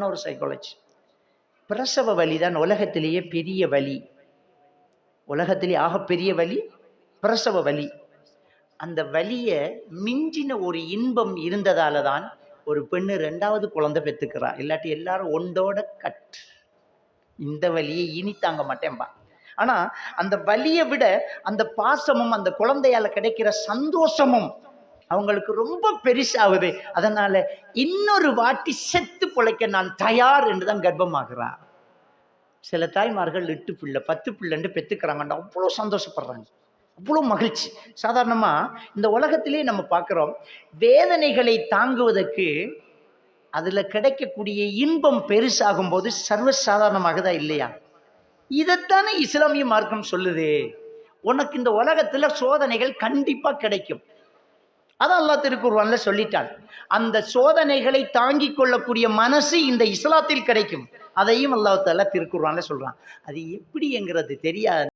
ஒரு சைக்காலஜி. பிரசவ வலி தான் உலகத்திலேயே பெரிய வலி. உலகத்திலேயே ஆகப்பெரிய வலி பிரசவ வலி. அந்த வலிய மிஞ்சின ஒரு இன்பம் இருந்ததால தான் ஒரு பெண்ணு 2வது குழந்தை பெத்துக்கிறா. இல்லாட்டி எல்லாரும் ஒண்டோட கட். இந்த வலியை இனி தாங்க மாட்டேன்பா. ஆனா அந்த வலியை விட அந்த பாசமும் அந்த குழந்தையால கிடைக்கிற சந்தோஷமும் அவங்களுக்கு ரொம்ப பெருசாகுது. அதனால இன்னொரு வாட்டி செத்து பிழைக்க நான் தயார் என்றுதான் கர்ப்பமாகிறா. சில தாய்மார்கள் 8 பிள்ளை 10 பிள்ளைன்னு பெத்துக்கிறாங்கன்னு அவ்வளோ சந்தோஷப்படுறாங்க, அவ்வளோ மகிழ்ச்சி. சாதாரணமா இந்த உலகத்திலே நம்ம பார்க்கிறோம், வேதனைகளை தாங்குவதற்கு அதுல கிடைக்கக்கூடிய இன்பம் பெருசாகும் போது சர்வசாதாரணமாக தான் இல்லையா? இதைத்தானே இஸ்லாமிய மார்க்கம் சொல்லுது. உனக்கு இந்த உலகத்துல சோதனைகள் கண்டிப்பா கிடைக்கும். அதான் அல்லாஹ் திருக்குர்ஆன்ல சொல்லிட்டான். அந்த சோதனைகளை தாங்கிக் கொள்ளக்கூடிய மனசு இந்த இஸ்லாத்தில் கிடைக்கும். அதையும் அல்லாஹ் தஆலா திருக்குர்ஆன்ல சொல்றான். அது எப்படிங்கிறது தெரியாது.